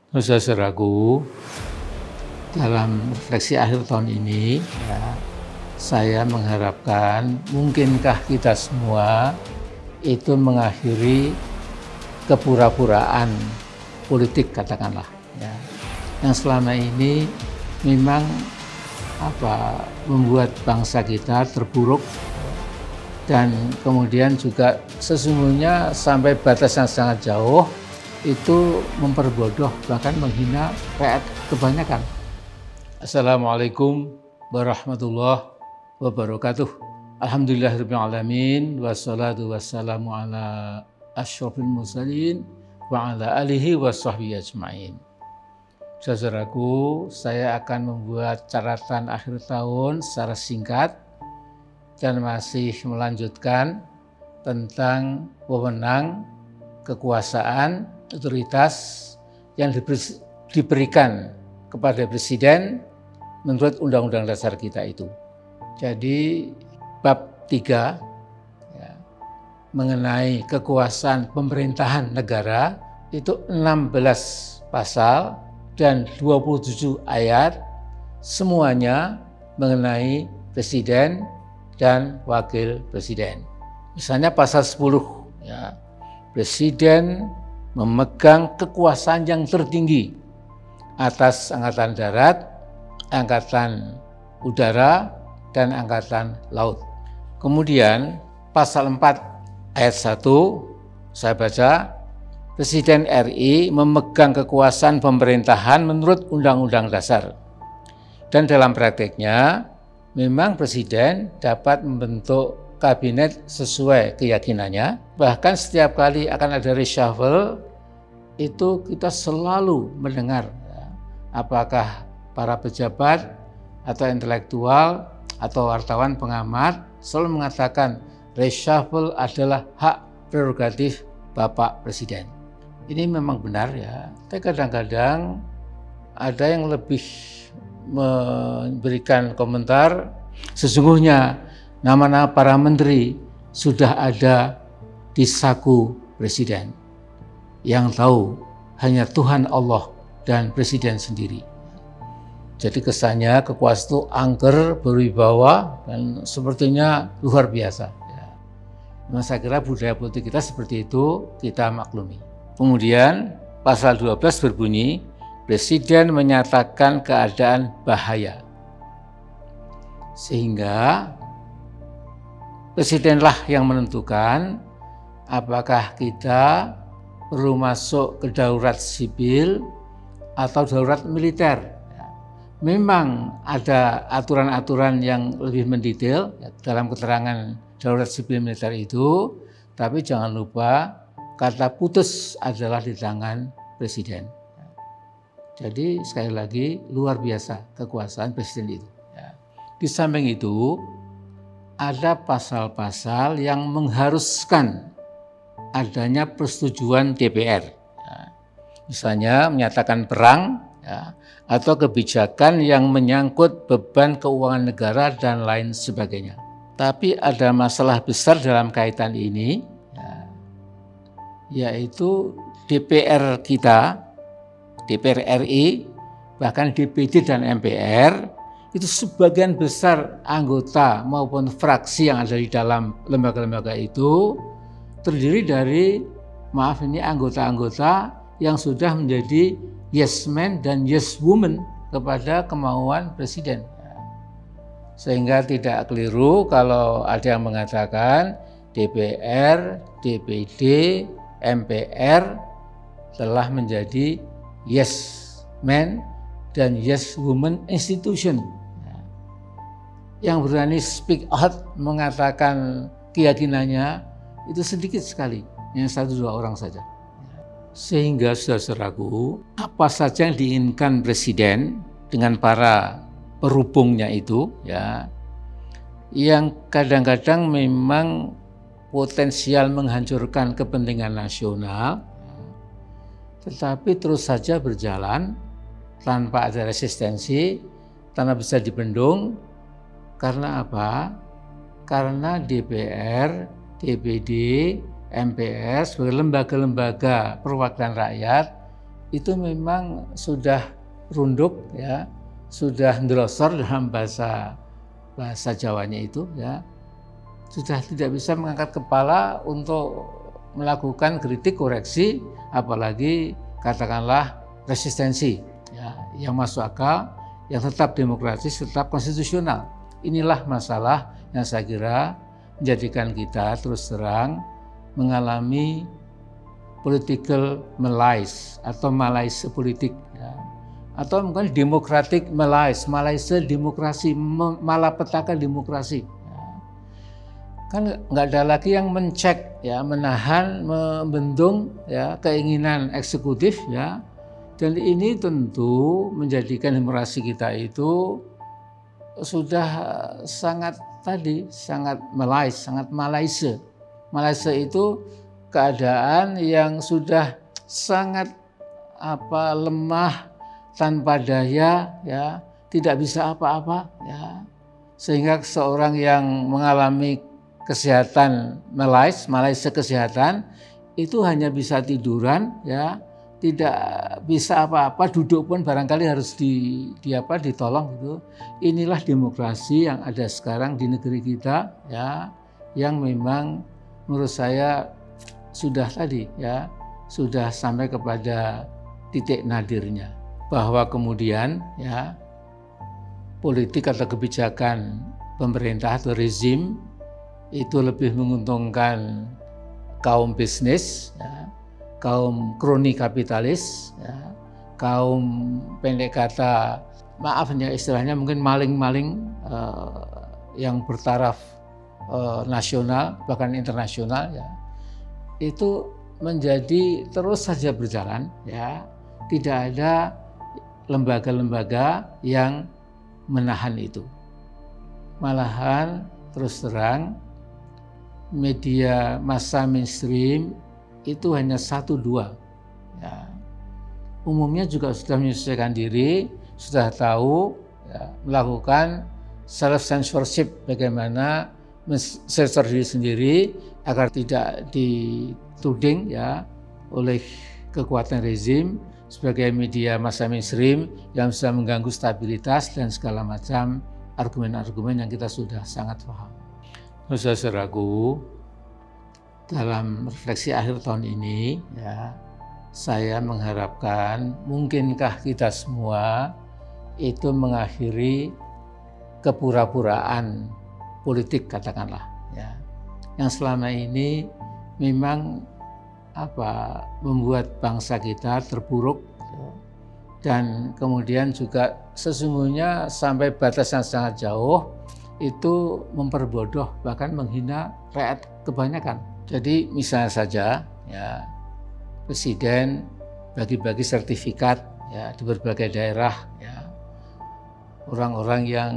Saudaraku, dalam refleksi akhir tahun ini, saya mengharapkan mungkinkah kita semua itu mengakhiri kepura-puraan politik, katakanlah, yang selama ini memang membuat bangsa kita terpuruk dan kemudian juga sesungguhnya sampai batas yang sangat jauh itu memperbodoh bahkan menghina rakyat kebanyakan. Assalamualaikum warahmatullahi wabarakatuh. Alhamdulillahirabbil alamin wassalatu wassalamu ala asyrofil mursalin wa ala alihi washabbihi ajmain. Saudaraku, saya akan membuat catatan akhir tahun secara singkat dan masih melanjutkan tentang wewenang, kekuasaan, otoritas yang diberikan kepada Presiden menurut Undang-Undang Dasar kita itu. Jadi bab 3 mengenai kekuasaan pemerintahan negara itu 16 pasal dan 27 ayat, semuanya mengenai Presiden dan Wakil Presiden. Misalnya pasal 10, Presiden memegang kekuasaan yang tertinggi atas Angkatan Darat, Angkatan Udara, dan Angkatan Laut. Kemudian pasal 4 ayat 1, saya baca, Presiden RI memegang kekuasaan pemerintahan menurut Undang-Undang Dasar. Dan dalam prakteknya, memang Presiden dapat membentuk kabinet sesuai keyakinannya. Bahkan setiap kali akan ada reshuffle, itu kita selalu mendengar apakah para pejabat atau intelektual atau wartawan pengamat selalu mengatakan reshuffle adalah hak prerogatif Bapak Presiden. Ini memang benar tapi kadang-kadang ada yang lebih memberikan komentar, sesungguhnya nama-nama para menteri sudah ada di saku Presiden. Yang tahu hanya Tuhan Allah dan Presiden sendiri. Jadi kesannya kekuasaan itu angker, berwibawa, dan sepertinya luar biasa. Memang saya kira budaya politik kita seperti itu, kita maklumi. Kemudian pasal 12 berbunyi, Presiden menyatakan keadaan bahaya. Sehingga Presidenlah yang menentukan apakah kita perlu masuk ke darurat sipil atau darurat militer. Memang ada aturan-aturan yang lebih mendetail dalam keterangan darurat sipil militer itu, tapi jangan lupa kata putus adalah di tangan Presiden. Jadi sekali lagi luar biasa kekuasaan Presiden itu. Di samping itu ada pasal-pasal yang mengharuskan adanya persetujuan DPR. Misalnya menyatakan perang atau kebijakan yang menyangkut beban keuangan negara dan lain sebagainya. Tapi ada masalah besar dalam kaitan ini, yaitu DPR kita, DPR RI, bahkan DPD dan MPR, itu sebagian besar anggota maupun fraksi yang ada di dalam lembaga-lembaga itu terdiri dari, anggota-anggota yang sudah menjadi yes man dan yes woman kepada kemauan Presiden. Sehingga tidak keliru kalau ada yang mengatakan DPR, DPD, MPR telah menjadi yes man dan yes woman institution. Yang berani speak out mengatakan keyakinannya itu sedikit sekali, hanya 1-2 orang saja. Sehingga saudara-saudaraku, apa saja yang diinginkan Presiden dengan para perhubungnya itu, yang kadang-kadang memang potensial menghancurkan kepentingan nasional, tetapi terus saja berjalan tanpa ada resistensi, tanpa bisa dibendung. Karena apa? Karena DPR, DPD, MPR sebagai lembaga-lembaga perwakilan rakyat itu memang sudah runduk ya, sudah ndrosor dalam bahasa Jawanya itu ya, sudah tidak bisa mengangkat kepala untuk melakukan kritik koreksi, apalagi katakanlah resistensi ya, yang masuk akal, yang tetap demokratis, tetap konstitusional. Inilah masalah yang saya kira menjadikan kita terus terang mengalami political malaise atau malaise politik ya. Atau mungkin democratic malaise, malaise demokrasi, malapetaka demokrasi ya. Kan nggak ada lagi yang mencek ya, menahan, membendung ya keinginan eksekutif ya. Dan ini tentu menjadikan demokrasi kita itu sudah sangat malaise, sangat malaise. Malaise itu keadaan yang sudah sangat lemah, tanpa daya ya, tidak bisa apa-apa ya. Sehingga seorang yang mengalami kesehatan malaise kesehatan itu hanya bisa tiduran ya, tidak bisa apa-apa, duduk pun barangkali harus ditolong gitu. Inilah demokrasi yang ada sekarang di negeri kita ya, yang memang menurut saya sudah sudah sampai kepada titik nadirnya, bahwa kemudian ya politik atau kebijakan pemerintah atau rezim itu lebih menguntungkan kaum bisnis ya, kaum kroni kapitalis, ya, kaum pendek kata, maaf ya istilahnya mungkin maling-maling yang bertaraf nasional bahkan internasional ya, itu menjadi terus saja berjalan ya, tidak ada lembaga-lembaga yang menahan itu. Malahan terus terang media massa mainstream itu hanya 1-2 ya. Umumnya juga sudah menyesuaikan diri, sudah tahu ya, melakukan self censorship, bagaimana mensensor diri sendiri agar tidak dituding ya oleh kekuatan rezim sebagai media massa mainstream yang bisa mengganggu stabilitas dan segala macam argumen-argumen yang kita sudah sangat paham. Saudaraku, dalam refleksi akhir tahun ini ya, saya mengharapkan mungkinkah kita semua itu mengakhiri kepura-puraan politik katakanlah ya, yang selama ini memang membuat bangsa kita terpuruk ya, dan kemudian juga sesungguhnya sampai batas yang sangat jauh itu memperbodoh bahkan menghina rakyat kebanyakan. Jadi misalnya saja ya, Presiden bagi-bagi sertifikat ya di berbagai daerah ya, orang-orang yang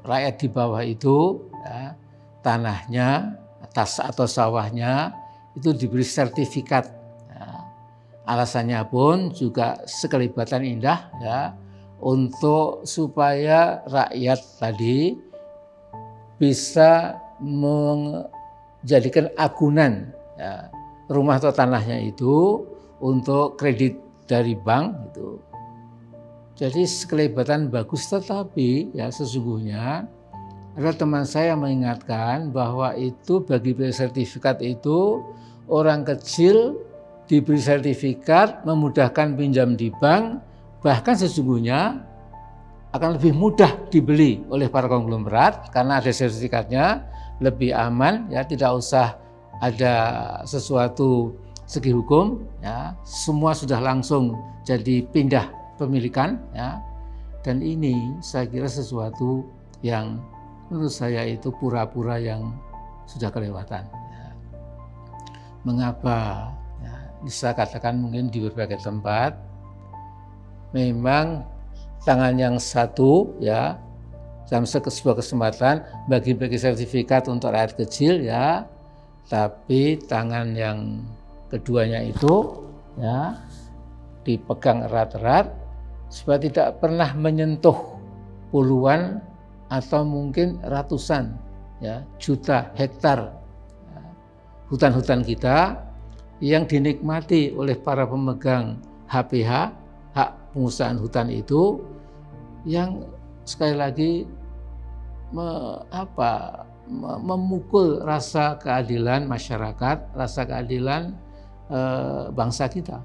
rakyat di bawah itu ya, tanahnya atas atau sawahnya itu diberi sertifikat ya. Alasannya pun juga sekelibatan indah ya, untuk supaya rakyat tadi bisa menjadikan agunan ya, rumah atau tanahnya itu untuk kredit dari bank gitu. Jadi sekelibatan bagus, tetapi ya sesungguhnya ada teman saya mengingatkan bahwa itu bagi sertifikat itu orang kecil diberi sertifikat memudahkan pinjam di bank, bahkan sesungguhnya akan lebih mudah dibeli oleh para konglomerat karena ada sertifikatnya, lebih aman ya, tidak usah ada sesuatu segi hukum ya, semua sudah langsung jadi pindah pemilikan ya. Dan ini saya kira sesuatu yang menurut saya itu pura-pura yang sudah kelewatan ya. Mengapa ya, bisa katakan mungkin di berbagai tempat memang tangan yang satu ya dalam sebuah kesempatan bagi-bagi sertifikat untuk rakyat kecil ya, tapi tangan yang keduanya itu ya dipegang erat-erat supaya tidak pernah menyentuh puluhan atau mungkin ratusan ya juta hektar ya, hutan-hutan kita yang dinikmati oleh para pemegang HPH, hak pengusahaan hutan itu, yang sekali lagi memukul rasa keadilan masyarakat, rasa keadilan bangsa kita.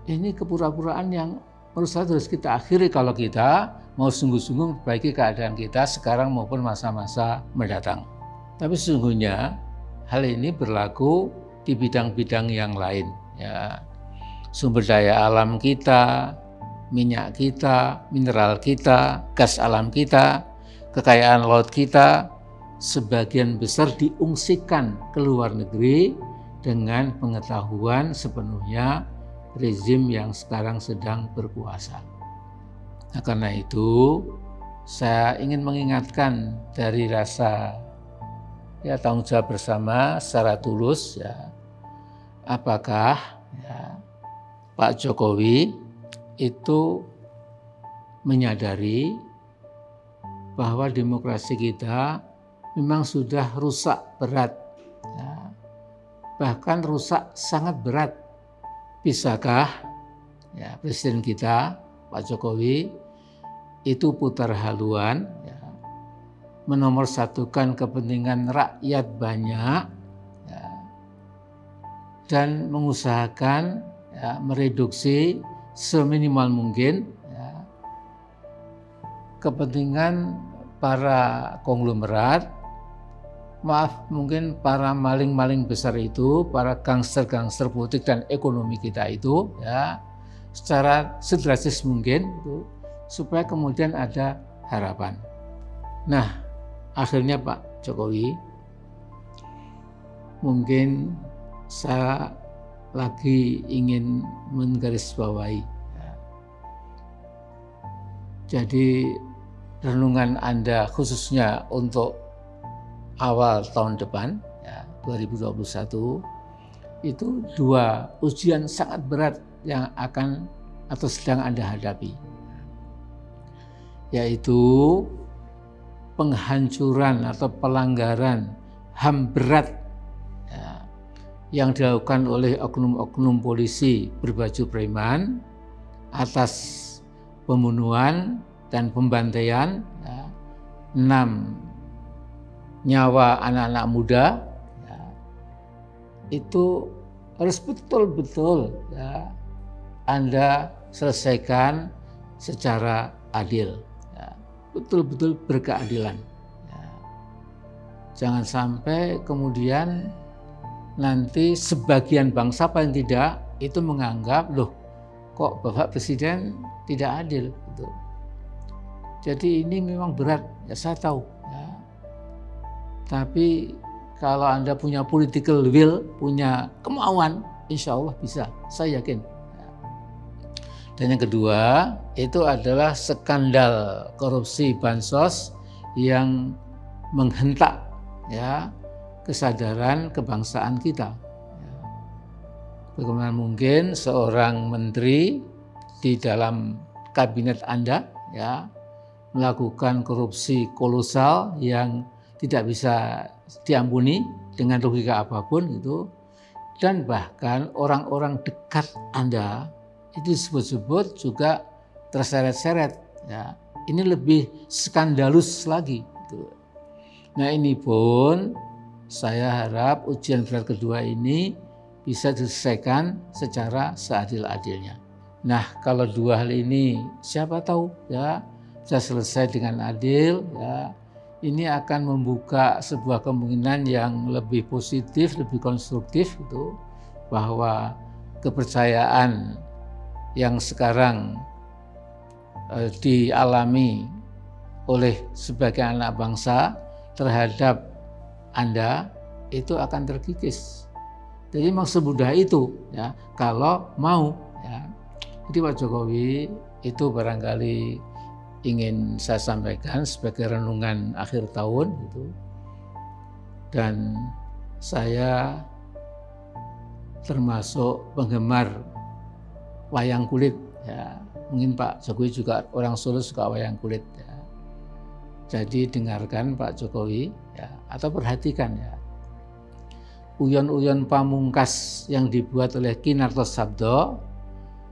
Ini kepura-puraan yang menurut saya harus kita akhiri kalau kita mau sungguh-sungguh memperbaiki keadaan kita sekarang maupun masa-masa mendatang. Tapi sesungguhnya hal ini berlaku di bidang-bidang yang lain. Ya. Sumber daya alam kita, minyak kita, mineral kita, gas alam kita, kekayaan laut kita, sebagian besar diungsikan ke luar negeri dengan pengetahuan sepenuhnya rezim yang sekarang sedang berkuasa. Nah, karena itu saya ingin mengingatkan dari rasa tanggung jawab bersama secara tulus, apakah Pak Jokowi itu menyadari bahwa demokrasi kita memang sudah rusak berat, bahkan rusak sangat berat. Bisakah Presiden kita Pak Jokowi itu putar haluan, menomorsatukan kepentingan rakyat banyak, dan mengusahakan mereduksi seminimal mungkin kepentingan para konglomerat, mungkin para maling-maling besar itu, para gangster-gangster politik dan ekonomi kita itu, secara sedrastis mungkin itu, supaya kemudian ada harapan. Nah, akhirnya Pak Jokowi, mungkin saya lagi ingin menggarisbawahi. Jadi renungan Anda khususnya untuk awal tahun depan, 2021, itu dua ujian sangat berat yang akan atau sedang Anda hadapi, yaitu penghancuran atau pelanggaran HAM berat yang dilakukan oleh oknum-oknum polisi berbaju preman atas pembunuhan dan pembantaian 6 nyawa anak-anak muda, itu harus betul-betul Anda selesaikan secara adil, betul-betul berkeadilan. Jangan sampai kemudian nanti sebagian bangsa paling tidak itu menganggap, loh kok Bapak Presiden tidak adil. Gitu. Jadi ini memang berat, saya tahu. Tapi kalau Anda punya political will, punya kemauan, insya Allah bisa, saya yakin. Dan yang kedua, itu adalah skandal korupsi bansos yang menghentak kesadaran kebangsaan kita. Bagaimana mungkin seorang menteri di dalam kabinet Anda melakukan korupsi kolosal yang tidak bisa diampuni dengan logika apapun itu, dan bahkan orang-orang dekat Anda itu disebut-sebut juga terseret-seret. Ini lebih skandalus lagi. Nah, ini pun saya harap ujian berat kedua ini bisa diselesaikan secara seadil-adilnya. Nah, kalau dua hal ini siapa tahu bisa selesai dengan adil, ini akan membuka sebuah kemungkinan yang lebih positif, lebih konstruktif itu, bahwa kepercayaan yang sekarang dialami oleh sebagian anak bangsa terhadap Anda itu akan terkikis. Jadi memang semudah itu kalau mau. Jadi Pak Jokowi itu barangkali ingin saya sampaikan sebagai renungan akhir tahun gitu. Dan saya termasuk penggemar wayang kulit. Mungkin Pak Jokowi juga orang Solo suka wayang kulit. Jadi dengarkan Pak Jokowi atau perhatikan uyon-uyon pamungkas yang dibuat oleh Ki Nartosabdo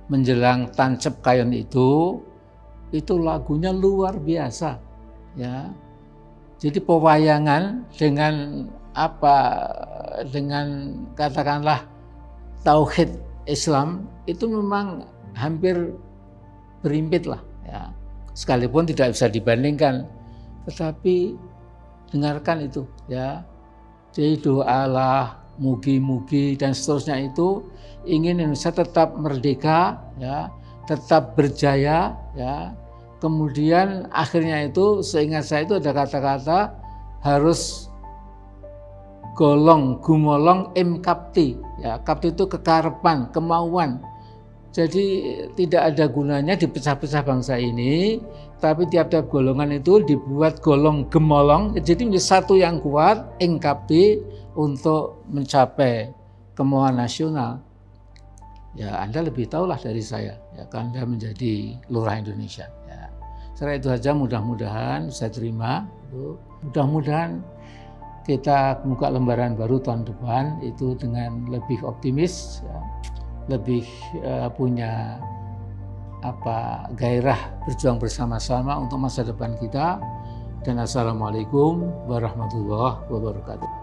menjelang Tancep Kayon itu lagunya luar biasa, ya. Jadi pewayangan dengan dengan katakanlah tauhid Islam itu memang hampir berimpit lah, ya. Sekalipun tidak bisa dibandingkan, tetapi dengarkan itu, ya. Jadi doalah, mugi-mugi dan seterusnya itu ingin Indonesia tetap merdeka, ya, tetap berjaya, ya. Kemudian akhirnya itu seingat saya itu ada kata-kata harus gumolong kapti, ya. Kapti itu kekarepan, kemauan. Jadi tidak ada gunanya dipecah-pecah bangsa ini, tapi tiap-tiap golongan itu dibuat gemolong, jadi menjadi satu yang kuat, kapti untuk mencapai kemauan nasional. Ya, Anda lebih tahulah dari saya, ya, Anda menjadi lurah Indonesia. Ya. Setelah itu saja, mudah-mudahan saya terima. Mudah-mudahan kita buka lembaran baru tahun depan itu dengan lebih optimis, ya, lebih punya gairah berjuang bersama-sama untuk masa depan kita. Dan assalamualaikum warahmatullahi wabarakatuh.